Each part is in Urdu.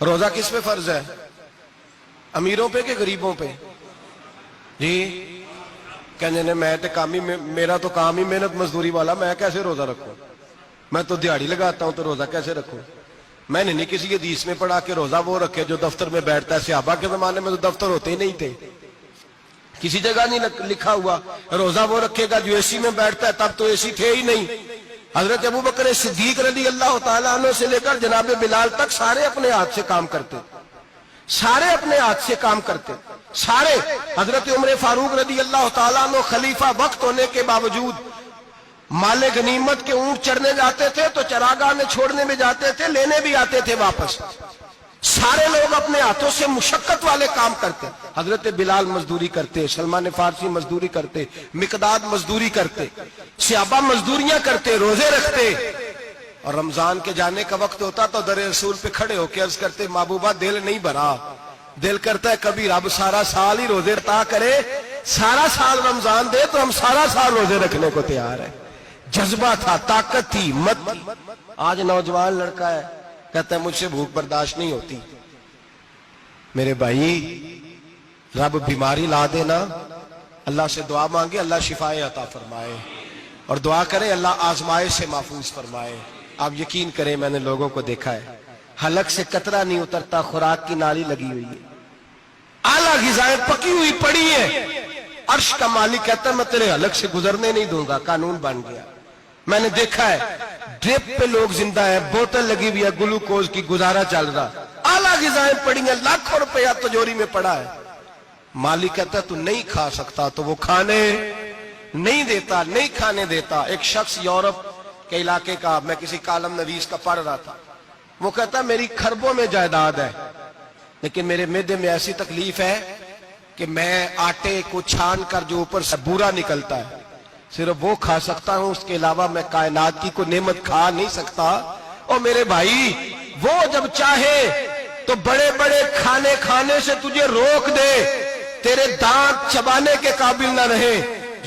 روزہ کس پہ فرض ہے؟ امیروں پہ کہ غریبوں پہ؟ جی کہنے نے میں تے کام ہی میرا تو کام ہی محنت مزدوری والا، میں کیسے روزہ رکھوں؟ میں تو دیہڑی لگاتا ہوں تو روزہ کیسے رکھوں؟ میں نے نہیں کسی حدیث میں پڑھا کہ روزہ وہ رکھے جو دفتر میں بیٹھتا ہے۔ صحابہ کے زمانے میں تو دفتر ہوتے ہی نہیں تھے، کسی جگہ نہیں لکھا ہوا روزہ وہ رکھے گا جو اے سی میں بیٹھتا ہے، تب تو اے سی تھے ہی نہیں۔ حضرت ابوبکر صدیق رضی اللہ تعالیٰ عنہ سے لے کر جناب بلال تک سارے اپنے ہاتھ سے کام کرتے، سارے اپنے ہاتھ سے کام کرتے، سارے۔ حضرت عمر فاروق رضی اللہ تعالیٰ عنہ خلیفہ وقت ہونے کے باوجود مال غنیمت کے اونٹ چرنے جاتے تھے تو چراگاہ میں چھوڑنے میں جاتے تھے، لینے بھی آتے تھے واپس۔ سارے لوگ اپنے ہاتھوں سے مشقت والے کام کرتے۔ حضرت بلال مزدوری کرتے، سلمان فارسی مزدوری کرتے، مقداد مزدوری کرتے، صحابہ مزدوریاں کرتے، روزے رکھتے۔ اور رمضان کے جانے کا وقت ہوتا تو در رسول پہ کھڑے ہو کے عرض کرتے محبوبہ دل نہیں بھرا، دل کرتا ہے کبھی رب سارا سال ہی روزے عطا کرے، سارا سال رمضان دے تو ہم سارا سال روزے رکھنے کو تیار ہیں۔ جذبہ تھا، طاقت تھی، ہمت تھی۔ آج نوجوان لڑکا ہے کہتا ہے مجھ سے بھوک برداشت نہیں ہوتی۔ میرے بھائی رب بیماری لا دینا، اللہ سے دعا مانگے اللہ شفائے عطا فرمائے، اور دعا کرے اللہ آزمائش سے محفوظ فرمائے۔ آپ یقین کریں میں نے لوگوں کو دیکھا ہے حلق سے قطرہ نہیں اترتا، خوراک کی نالی لگی ہوئی ہے، اعلیٰ غذائیں پکی ہوئی پڑی ہیں، عرش کا مالک کہتا ہے میں تیرے حلق سے گزرنے نہیں دوں گا، قانون بن گیا۔ میں نے دیکھا ہے ڈرپ پہ لوگ زندہ ہے، بوتل لگی ہوئی ہے گلوکوز کی، گزارا چل رہا، اعلیٰ غذائیں پڑی ہیں، لاکھوں روپیہ تجوری میں پڑا ہے۔ مالک کہتا ہے تو نہیں کھا سکتا تو وہ کھانے نہیں دیتا، نہیں کھانے دیتا۔ ایک شخص یورپ کے علاقے کا، میں کسی کالم نویس کا پڑھ رہا تھا، وہ کہتا ہے میری خربوں میں جائیداد ہے لیکن میرے معدے میں ایسی تکلیف ہے کہ میں آٹے کو چھان کر جو اوپر سے بورا نکلتا ہے صرف وہ کھا سکتا ہوں، اس کے علاوہ میں کائنات کی کوئی نعمت کھا نہیں سکتا۔ اور میرے بھائی وہ جب چاہے تو بڑے بڑے کھانے کھانے سے تجھے روک دے، تیرے دانت چبانے کے قابل نہ رہے،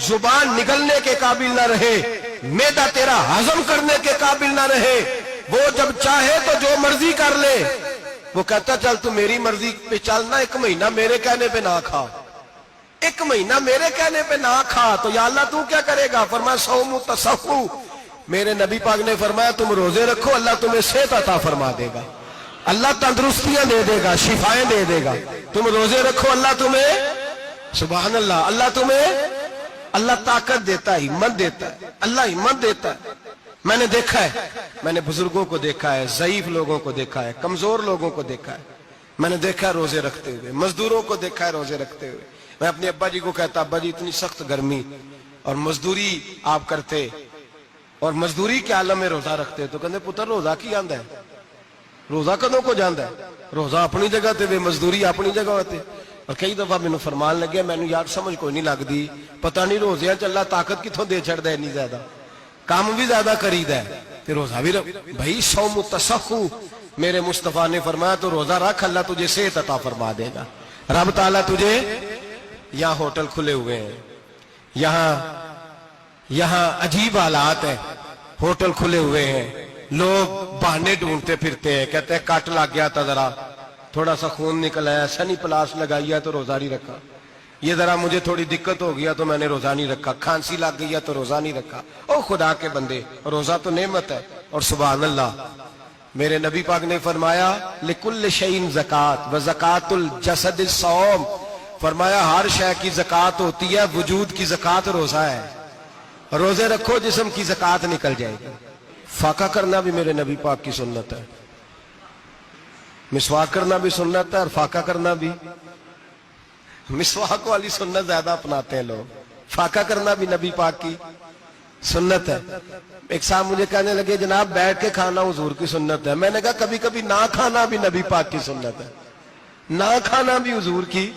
زبان نگلنے کے قابل نہ رہے، معدہ تیرا ہضم کرنے کے قابل نہ رہے، وہ جب چاہے تو جو مرضی کر لے۔ وہ کہتا چل تو میری مرضی پہ چلنا، ایک مہینہ میرے کہنے پہ نہ کھا، ایک مہینہ میرے کہنے پہ نہ کھا تو یا اللہ تو کیا کرے گا؟ فرمایا صوم تصحو، میرے نبی پاک نے فرمایا تم روزے رکھو اللہ تمہیں صحت عطا فرما دے گا، اللہ تندرستیاں دے دے گا، شفائیں دے دے گا۔ تم روزے رکھو اللہ تمہیں، سبحان اللہ، اللہ تمہیں، اللہ طاقت دیتا ہے، ہمت دیتا ہے، اللہ ہمت دیتا ہے۔ میں نے دیکھا ہے، میں نے بزرگوں کو دیکھا ہے، ضعیف لوگوں کو دیکھا ہے، کمزور لوگوں کو دیکھا ہے، میں نے دیکھا ہے روزے رکھتے ہوئے، مزدوروں کو دیکھا ہے روزے رکھتے ہوئے۔ میں اپنے ابا جی کو کہتا ابا جی اتنی سخت گرمی اور مزدوری آپ کرتے اور مزدوری کے عالم میں روزہ رکھتے تو کہتے پتر روزہ کی آندا ہے، روزہ کدوں کو جاندا ہے، روزہ اپنی جگہ تے مزدوری اپنی جگہ ہوتے۔ اور کئی دفعہ مینوں فرمان لگے میں یار سمجھ کوئی نہیں لگتی، پتہ نہیں روزیاں چ اللہ طاقت کتوں دے چھڑدا ہے، اتنی زیادہ کام بھی زیادہ کریدا ہے تے روزہ بھی بھائی صوم تصحو، میرے مصطفیٰ نے فرمایا تو روزہ رکھ اللہ تجھے صحت عطا فرما دے گا۔ رب تعالیٰ تجھے، یہاں ہوٹل کھلے ہوئے ہیں، یہاں عجیب حالات ہیں، ہوٹل کھلے ہوئے ہیں، لوگ بہانے ڈھونڈتے پھرتے ہیں، کہتے ہیں کٹ لگ گیا تھا ذرا تھوڑا سا خون نکل آیا، سنی پلاس لگائی ہے تو روزہ نہیں رکھا، یہ ذرا مجھے تھوڑی دقت ہو گیا تو میں نے روزہ نہیں رکھا، کھانسی لگ گئی ہے تو روزہ نہیں رکھا۔ او خدا کے بندے روزہ تو نعمت ہے۔ اور سبحان اللہ میرے نبی پاک نے فرمایا لکل شیء زکات و زکات الجسد الصوم، فرمایا ہر شے کی زکات ہوتی ہے، وجود کی زکات روزہ ہے، روزے رکھو جسم کی زکات نکل جائے گی۔ فاقہ کرنا بھی میرے نبی پاک کی سنت ہے، مسواک کرنا بھی سنت ہے اور فاقہ کرنا بھی۔ مسواک والی سنت زیادہ اپناتے ہیں لوگ، فاقہ کرنا بھی نبی پاک کی سنت ہے۔ ایک صاحب مجھے کہنے لگے جناب بیٹھ کے کھانا حضور کی سنت ہے، میں نے کہا کبھی کبھی نہ کھانا بھی نبی پاک کی سنت ہے، نہ کھانا بھی حضور کی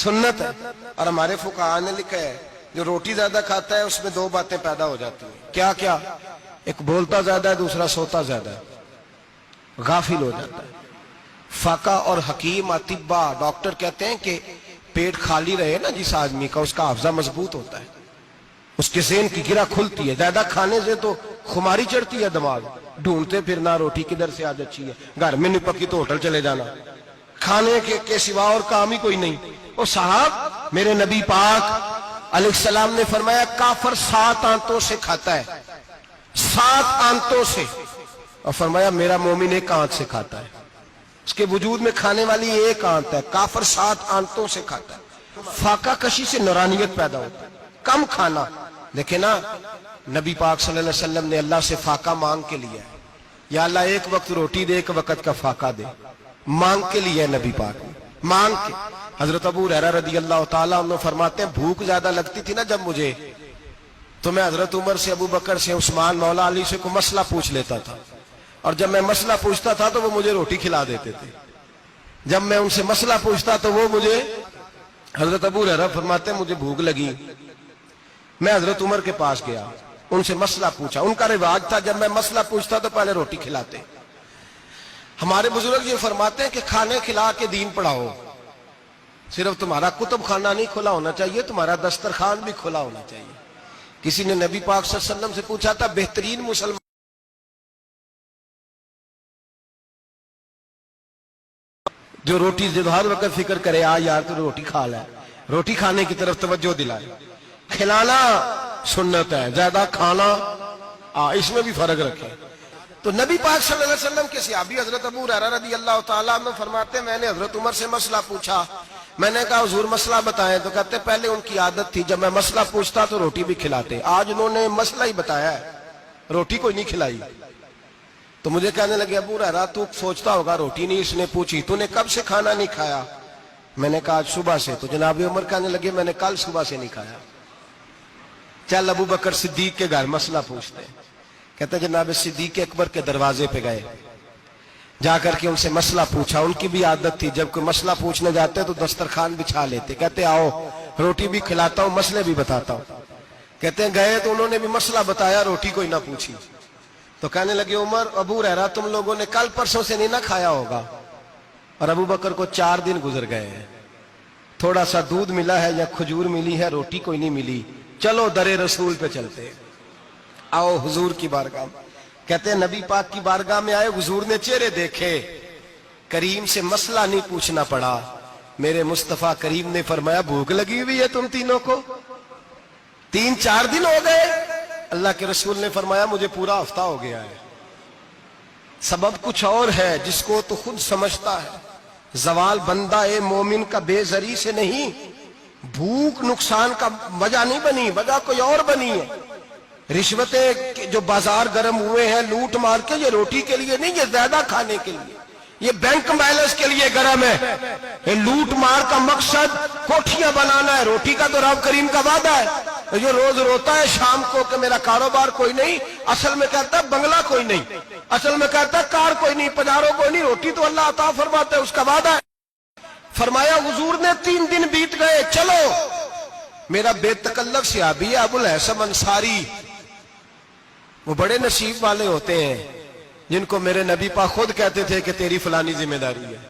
سنت ہے۔ اور ہمارے فقہاء نے لکھا ہے جو روٹی زیادہ کھاتا ہے اس میں دو باتیں پیدا ہو جاتی ہیں، کیا کیا؟ ایک بولتا زیادہ ہے، دوسرا سوتا زیادہ ہے، غافل ہو جاتا ہے۔ فقہ اور حکیم اطباء ڈاکٹر کہتے ہیں کہ پیٹ خالی رہے نا جس آدمی کا، اس کا حافظہ مضبوط ہوتا ہے، اس کے ذہن کی گرہ کھلتی ہے، زیادہ کھانے سے تو خماری چڑھتی ہے دماغ، ڈھونڈتے پھرنا روٹی کدھر سے آج اچھی ہے، گھر میں نہیں پکی تو ہوٹل چلے جانا، کھانے کے سوا اور کام ہی کوئی نہیں۔ اور صاحب میرے نبی پاک علیہ السلام نے فرمایا کافر 7 آنتوں سے کھاتا ہے، 7 آنتوں سے، اور فرمایا میرا مومن 1 آنت سے کھاتا ہے، اس کے وجود میں کھانے والی 1 آنت ہے، کافر 7 آنتوں سے کھاتا ہے۔ فاقہ کشی سے نورانیت پیدا ہوتا ہے، کم کھانا، لیکن نا نبی پاک صلی اللہ علیہ وسلم نے اللہ سے فاقہ مانگ کے لیا ہے، یا اللہ 1 وقت روٹی دے 1 وقت کا فاقہ دے، مانگ کے لیا ہے نبی پاک نے، مانگ کے۔ حضرت ابو ہریرہ رضی اللہ تعالیٰ عنہ فرماتے ہیں بھوک زیادہ لگتی تھی نا جب مجھے، تو میں حضرت عمر سے، ابو بکر سے، عثمان، مولا علی سے کوئی مسئلہ پوچھ لیتا تھا، اور جب میں مسئلہ پوچھتا تھا تو وہ مجھے روٹی کھلا دیتے تھے، جب میں ان سے مسئلہ پوچھتا تو وہ مجھے، حضرت ابو ہریرہ فرماتے ہیں مجھے بھوک لگی، میں حضرت عمر کے پاس گیا، ان سے مسئلہ پوچھا، ان کا رواج تھا جب میں مسئلہ پوچھتا تو پہلے روٹی کھلاتے۔ ہمارے بزرگ یہ فرماتے ہیں کہ کھانے کھلا کے دین پڑھاؤ، صرف تمہارا کتب خانہ نہیں کھلا ہونا چاہیے، تمہارا دسترخوان بھی کھلا ہونا چاہیے۔ کسی نے نبی پاک صلی اللہ علیہ وسلم سے پوچھا تھا بہترین مسلمان جو روٹی جو ہر وقت فکر کرے یار تو روٹی کھا لے، روٹی کھانے کی طرف توجہ دلائے، کھلانا سنت ہے، زیادہ کھانا اس میں بھی فرق رکھے۔ تو نبی پاک صلی اللہ علیہ وسلم کے صحابی حضرت ابو ہریرہ رضی اللہ تعالیٰ عنہ فرماتے ہیں میں نے حضرت عمر سے مسئلہ پوچھا، میں نے کہا حضور مسئلہ بتائیں، تو کہتے پہلے ان کی عادت تھی جب میں مسئلہ پوچھتا تو روٹی بھی کھلاتے، آج انہوں نے مسئلہ ہی بتایا ہے، روٹی کوئی نہیں کھلائی۔ تو مجھے کہنے لگے ابو ہریرہ تو سوچتا ہوگا روٹی نہیں اس نے پوچھی، تو نے کب سے کھانا نہیں کھایا؟ میں نے کہا آج صبح سے۔ تو جناب عمر کہنے لگے میں نے کل صبح سے نہیں کھایا۔ چل ابو بکر صدیق کے گھر مسئلہ پوچھتے ہیں، کہتے جناب صدیق اکبر کے دروازے پہ گئے، جا کر کے ان سے مسئلہ پوچھا، ان کی بھی عادت تھی جب کوئی مسئلہ پوچھنے جاتے تو دسترخوان بچھا لیتے، کہتے آؤ روٹی بھی کھلاتا ہوں مسئلے بھی بتاتا ہوں۔ کہتے ہیں گئے تو انہوں نے بھی مسئلہ بتایا، روٹی کوئی نہ پوچھی۔ تو کہنے لگے عمر ابو ہریرہ تم لوگوں نے کل پرسوں سے نہیں نہ کھایا ہوگا، اور ابو بکر کو 4 دن گزر گئے ہیں، تھوڑا سا دودھ ملا ہے یا کھجور ملی ہے، روٹی کوئی نہیں ملی، چلو در رسول پہ چلتے، آؤ حضور کی بارگاہ میں۔ کہتے ہیں نبی پاک کی بارگاہ میں آئے، حضور نے چہرے دیکھے، کریم سے مسئلہ نہیں پوچھنا پڑا، میرے مصطفیٰ کریم نے فرمایا بھوک لگی ہوئی ہے تم تینوں کو، 3-4 دن ہو گئے؟ اللہ کے رسول نے فرمایا مجھے پورا ہفتہ ہو گیا ہے۔ سبب کچھ اور ہے جس کو تو خود سمجھتا ہے، زوال بندہ مومن کا بے زری سے نہیں، بھوک نقصان کا وجہ نہیں بنی، وجہ کوئی اور بنی ہے۔ رشوتیں جو بازار گرم ہوئے ہیں لوٹ مار کے، یہ روٹی کے لیے نہیں، یہ زیادہ کھانے کے لیے، یہ بینک بیلنس کے لیے گرم ہے۔ یہ لوٹ مار کا مقصد کوٹھیاں بنانا ہے، روٹی کا تو رب کریم کا وعدہ ہے۔ جو روز روتا ہے شام کو کہ میرا کاروبار کوئی نہیں، اصل میں کہتا ہے بنگلہ کوئی نہیں، اصل میں کہتا ہے کار کوئی نہیں، پجاروں کوئی نہیں، روٹی تو اللہ عطا فرماتا ہے، اس کا وعدہ ہے۔ فرمایا حضور نے 3 دن بیت گئے، چلو۔ میرا بے تکلف صحابی ہے ابو الحسن انصاری، وہ بڑے نصیب والے ہوتے ہیں جن کو میرے نبی پاک خود کہتے تھے کہ تیری فلانی ذمہ داری ہے۔